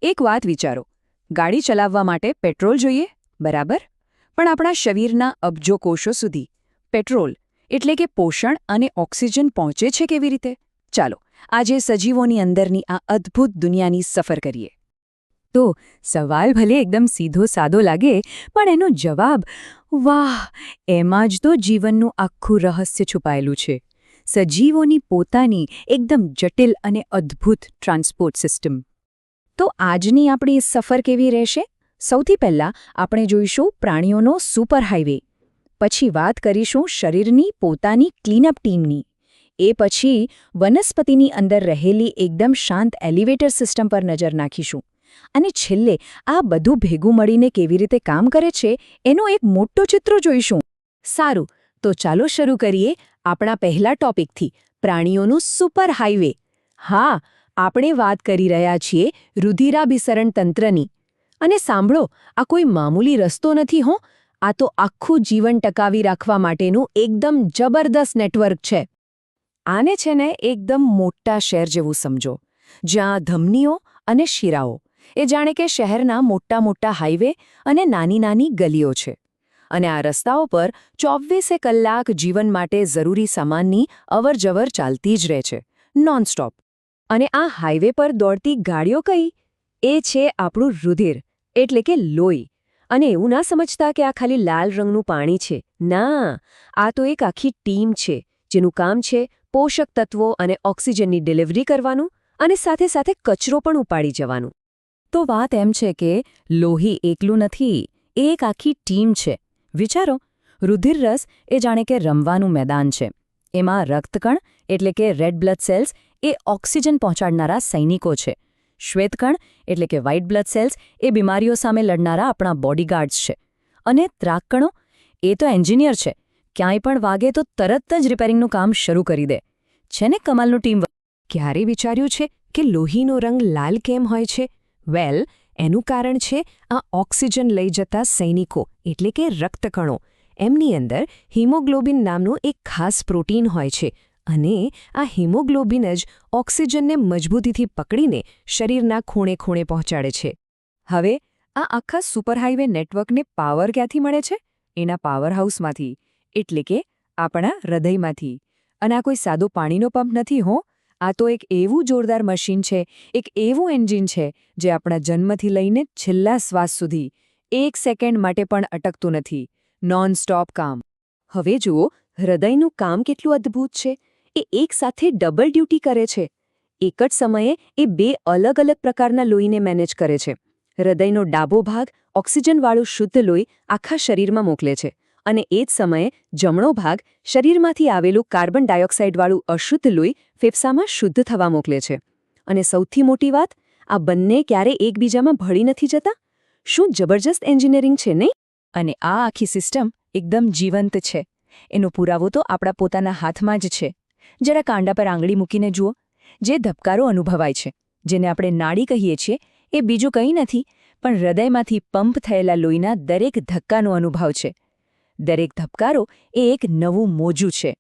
એક વાત વિચારો, ગાડી ચલાવવા માટે પેટ્રોલ જોઈએ, બરાબર? પણ આપણા શરીરના અબજો કોષો સુધી પેટ્રોલ એટલે કે પોષણ અને ઓક્સિજન પહોંચે છે કેવી રીતે? ચાલો આજે સજીવોની અંદરની આ અદ્ભુત દુનિયાની સફર કરીએ. તો સવાલ ભલે એકદમ સીધો સાદો લાગે, પણ એનો જવાબ વાહ, એમાં જ તો જીવનનું આખું રહસ્ય છુપાયેલું છે. સજીવોની પોતાની એકદમ જટિલ અને અદ્ભુત ટ્રાન્સપોર્ટ સિસ્ટમ. તો આજની આપણી સફર કેવી રહેશે? સૌથી પહેલાં આપણે જોઈશું પ્રાણીઓનો સુપર હાઈવે. પછી વાત કરીશું શરીરની પોતાની ક્લીનઅપ ટીમની. એ પછી વનસ્પતિની અંદર રહેલી એકદમ શાંત એલિવેટર સિસ્ટમ પર નજર નાખીશું. અને છેલ્લે આ બધું ભેગું મળીને કેવી રીતે કામ કરે છે એનો એક મોટો ચિત્ર જોઈશું. સારું, તો ચાલો શરૂ કરીએ આપણા પહેલા ટોપિકથી, પ્રાણીઓનું સુપર હાઈવે. હા, આપણે વાત કરી રહ્યા છીએ રુધિરાભિસરણ તંત્રની. અને સાંભળો, આ કોઈ મામૂલી રસ્તો નથી હો, આ તો આખું જીવન ટકાવી રાખવા માટેનું એકદમ જબરદસ્ત નેટવર્ક છે. આને છે ને એકદમ મોટા શહેર જેવું સમજો, જ્યાં ધમનીઓ અને શિરાઓ એ જાણે કે શહેરના મોટા મોટા હાઈવે અને નાની નાની ગલીઓ છે. અને આ રસ્તાઓ પર 24 કલાક જીવન માટે જરૂરી સામાનની અવરજવર ચાલતી જ રહે છે, નોનસ્ટોપ. અને આ હાઈવે પર દોડતી ગાડીઓ કઈ? એ છે આપણું રુધિર, એટલે કે લોહી. અને એવું ના સમજતા કે આ ખાલી લાલ રંગનું પાણી છે. ના, આ તો એક આખી ટીમ છે, જેનું કામ છે પોષક તત્વો અને ઓક્સિજનની ડિલિવરી કરવાનું અને સાથે સાથે કચરો પણ ઉપાડી જવાનું. તો વાત એમ છે કે લોહી એકલું નથી, એ એક આખી ટીમ છે. વિચારો, રુધિરરસ એ જાણે કે રમવાનું મેદાન છે. એમાં રક્તકણ એટલે કે રેડ બ્લડ સેલ્સ એ ઓક્સિજન પહોંચાડનારા સૈનિકો છે. શ્વેતકણ એટલે કે વ્હાઇટ બ્લડ સેલ્સ એ બીમારીઓ સામે લડનારા આપણા બોડીગાર્ડ્સ છે. અને ત્રાકકણો એ તો એન્જિનિયર છે. ક્યાંય પણ વાગે તો તરત જ રિપેરિંગનું કામ શરૂ કરી દે. છે ને કમાલનું ટીમ. ક્યારે વિચાર્યું છે કે લોહીનો રંગ લાલ કેમ હોય છે? વેલ, એનું કારણ છે આ ઓક્સિજન લઈ જતા સૈનિકો એટલે કે રક્તકણો. એમની અંદર હિમોગ્લોબિન નામનું એક ખાસ પ્રોટીન હોય છે. અને આ હિમોગ્લોબિન જ ઓક્સિજનને મજબૂતીથી પકડીને શરીરના ખૂણે ખૂણે પહોંચાડે છે. હવે આ આખા સુપરહાઈવે નેટવર્કને પાવર ક્યાંથી મળે છે? એના પાવરહાઉસમાંથી, એટલે કે આપણા હૃદયમાંથી. અને આ કોઈ સાદો પાણીનો પંપ નથી હો. આ તો એક એવું જોરદાર મશીન છે, એક એવું એન્જિન છે જે આપણા જન્મથી લઈને છેલ્લા શ્વાસ સુધી 1 સેકન્ડ માટે પણ અટકતું નથી. નોન સ્ટોપ કામ. હવે જુઓ, હૃદયનું કામ કેટલું અદ્ભુત છે. એ એક સાથે ડબલ ડ્યુટી કરે છે. એક જ સમયે એ 2 અલગ અલગ પ્રકારના લોહીને મેનેજ કરે છે. હૃદયનો ડાબો ભાગ ઓક્સિજનવાળું શુદ્ધ લોહી આખા શરીરમાં મોકલે છે. અને એ જ સમયે જમણો ભાગ શરીરમાંથી આવેલું કાર્બન ડાયોક્સાઇડવાળું અશુદ્ધ લોહી ફેફસામાં શુદ્ધ થવા મોકલે છે. અને સૌથી મોટી વાત, આ બંને ક્યારે એકબીજામાં ભળી નથી જતા. શું જબરજસ્ત એન્જિનિયરિંગ છે, નહીં? અને આ આખી સિસ્ટમ એકદમ જીવંત છે. એનો પુરાવો તો આપણા પોતાના હાથમાં જ છે. જરા કાંડા પર આંગળી મૂકીને જુઓ. જે ધબકારો અનુભવાય છે, જેને આપણે નાડી કહીએ છીએ, એ બીજું કંઈ નથી પણ હૃદયમાંથી પંપ થયેલા લોહીના દરેક ધક્કાનો અનુભવ છે. દરેક ધબકારો એ એક નવું મોજું છે.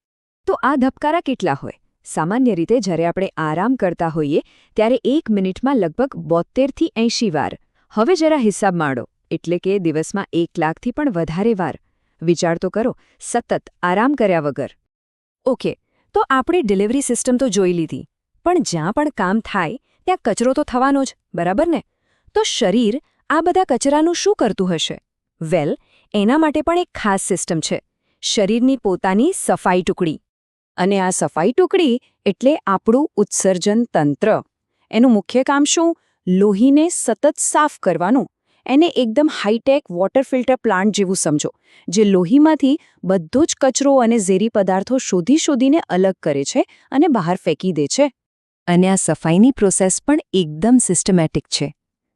તો આ ધબકારા કેટલા હોય? સામાન્ય રીતે જ્યારે આપણે આરામ કરતા હોઈએ ત્યારે 1 મિનિટમાં લગભગ 72 થી 80 વાર. હવે જરા હિસાબ માંડો, એટલે કે દિવસમાં 1 લાખથી પણ વધારે વાર. વિચાર તો કરો, સતત આરામ કર્યા વગર. ઓકે, તો આપણે ડિલિવરી સિસ્ટમ તો જોઈ લીધી, પણ જ્યાં પણ કામ થાય ત્યાં કચરો તો થવાનો જ, બરાબર ને? તો શરીર આ બધા કચરાનું શું કરતું હશે? વેલ, એના માટે પણ એક ખાસ સિસ્ટમ છે, શરીરની પોતાની સફાઈ ટુકડી. અને આ સફાઈ ટુકડી એટલે આપણું ઉત્સર્જન તંત્ર. એનું મુખ્ય કામ શું? લોહીને સતત સાફ કરવાનું. એને એકદમ હાઈટેક વોટર ફિલ્ટર પ્લાન્ટ જેવું સમજો, જે લોહીમાંથી બધો જ કચરો અને ઝેરી પદાર્થો શોધીને અલગ કરે છે અને બહાર ફેંકી દે છે. અને આ સફાઈની પ્રોસેસ પણ એકદમ સિસ્ટમેટિક છે.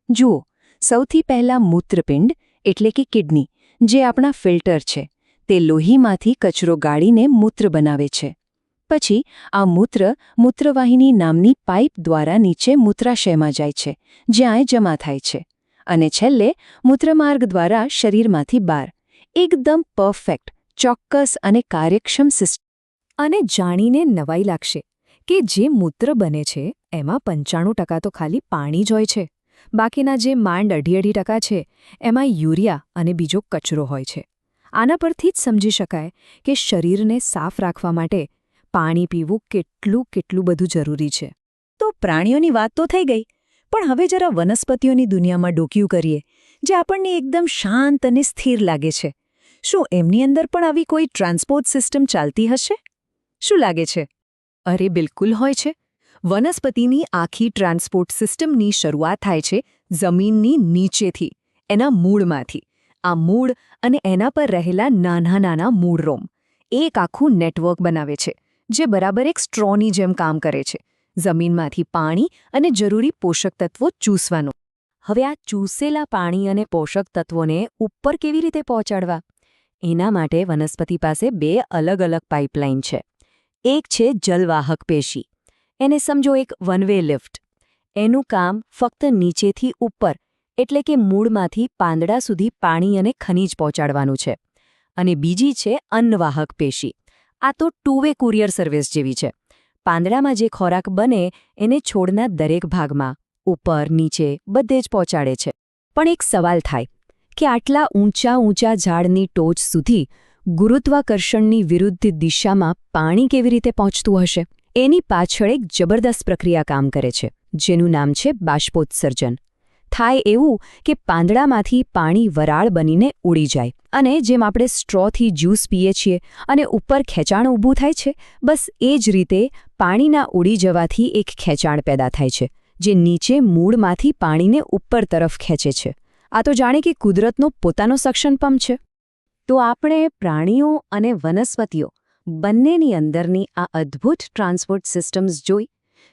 જુઓ, સૌથી પહેલાં મૂત્રપિંડ એટલે કે કિડની, જે આપણા ફિલ્ટર છે, તે લોહીમાંથી કચરો ગાળીને મૂત્ર બનાવે છે. પછી આ મૂત્રવાહિની નામની પાઇપ દ્વારા નીચે મૂત્રાશયમાં જાય છે, જ્યાં એ જમા થાય છે. અને છેલ્લે મૂત્રમાર્ગ દ્વારા શરીરમાંથી બહાર. એકદમ પરફેક્ટ, ચોક્કસ અને કાર્યક્ષમ સિસ્ટમ. અને જાણીને નવાઈ લાગશે કે જે મૂત્ર બને છે એમાં 95% તો ખાલી પાણી જ હોય છે. બાકીના જે માંડ 2.5% છે એમાં યુરિયા અને બીજો કચરો હોય છે. આના પરથી જ સમજી શકાય કે શરીરને સાફ રાખવા માટે પાણી પીવું કેટલું બધું જરૂરી છે. તો પ્રાણીઓની વાત તો થઈ ગઈ, પણ હવે જરા વનસ્પતિઓની દુનિયામાં ડોકિયું કરીએ, જે આપણને એકદમ શાંત અને સ્થિર લાગે છે. શું એમની અંદર પણ આવી કોઈ ટ્રાન્સપોર્ટ સિસ્ટમ ચાલતી હશે? શું લાગે છે? અરે બિલકુલ હોય છે. વનસ્પતિની આખી ટ્રાન્સપોર્ટ સિસ્ટમની શરૂઆત થાય છે જમીનની નીચેથી, એના મૂળમાંથી. આ મૂળ અને એના પર રહેલા નાના મૂળરોમ એક આખું નેટવર્ક બનાવે છે, જે બરાબર એક સ્ટ્રોની જેમ કામ કરે છે. જમીનમાંથી પાણી અને જરૂરી પોષક તત્વો ચૂસવાનું. હવે આ ચૂસેલા પાણી અને પોષક તત્વોને ઉપર કેવી રીતે પહોંચાડવા? એના માટે વનસ્પતિ પાસે 2 અલગ-અલગ પાઇપલાઇન છે. એક છે જલવાહક પેશી. એને સમજો એક વન વે લિફ્ટ. એનું કામ ફક્ત નીચેથી ઉપર એટલે કે મૂળમાંથી પાંદડા સુધી પાણી અને ખનિજ પહોંચાડવાનું છે. અને બીજી છે અન્નવાહક પેશી. આ તો 2 વે કુરિયર સર્વિસ જેવી છે. પાંદડામાં જે ખોરાક બને એને છોડના દરેક ભાગમાં ઉપર નીચે બધે જ પહોંચાડે છે. પણ એક સવાલ થાય કે આટલા ઊંચા ઝાડની ટોચ સુધી ગુરુત્વાકર્ષણની વિરુદ્ધ દિશામાં પાણી કેવી રીતે પહોંચતું હશે? એની પાછળ એક જબરદસ્ત પ્રક્રિયા કામ કરે છે, જેનું નામ છે બાષ્પોત્સર્જન. થાય એવું કે પાંદડામાંથી પાણી વરાળ બનીને ઉડી જાય, અને જેમ આપણે સ્ટ્રોથી જ્યુસ પીએ છીએ અને ઉપર ખેંચાણ ઊભું થાય છે, બસ એ જ રીતે પાણીના ઉડી જવાથી એક ખેંચાણ પેદા થાય છે, જે નીચે મૂળમાંથી પાણીને ઉપર તરફ ખેંચે છે. આ તો જાણે કે કુદરતનો પોતાનો સક્શન પંપ છે. તો આપણે પ્રાણીઓ અને વનસ્પતિઓ બંનેની અંદરની આ અદ્ભુત ટ્રાન્સપોર્ટ સિસ્ટમ્સ જોઈ.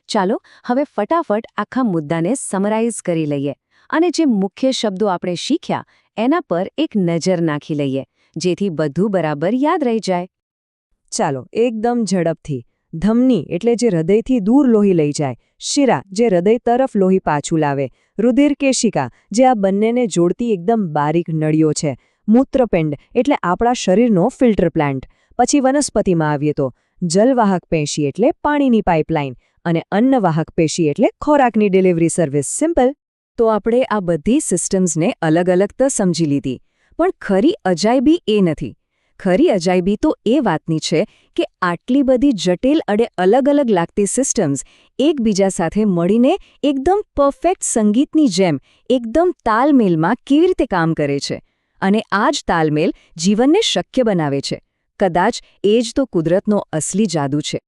ચાલો હવે ફટાફટ આખા મુદ્દાને સમરાઇઝ કરી લઈએ અને જે મુખ્ય શબ્દો આપણે શીખ્યા એના પર એક નજર નાખી લઈએ, જેથી બધું બરાબર યાદ રહી જાય. ચાલો એકદમ ઝડપથી. ધમની એટલે જે હૃદયથી દૂર લોહી લઈ જાય, શિરા જે હૃદય તરફ લોહી પાછું લાવે, રુધિર કેશિકા જે આ બંનેને જોડતી એકદમ બારીક નળીઓ છે, મૂત્રપિંડ એટલે આપણા શરીરનો ફિલ્ટર પ્લાન્ટ. પછી વનસ્પતિમાં આવીએ તો જલવાહક પેશી એટલે પાણીની પાઇપલાઇન, અને અન્નવાહક પેશી એટલે ખોરાકની ડિલિવરી સર્વિસ. સિમ્પલ. તો આપણે આ બધી સિસ્ટમ્સને અલગ-અલગ તો સમજી લીધી, પણ ખરી અજાયબી એ નથી. ખરી અજાયબી તો એ વાતની છે કે આટલી બધી જટિલ અને અલગ-અલગ લાગતી સિસ્ટમ્સ એકબીજા સાથે મળીને એકદમ પરફેક્ટ સંગીતની જેમ એકદમ તાલમેલમાં કેવી રીતે કામ કરે છે. અને આ જ તાલમેલ જીવનને શક્ય બનાવે છે. કદાચ એ જ તો કુદરતનો અસલી જાદુ છે.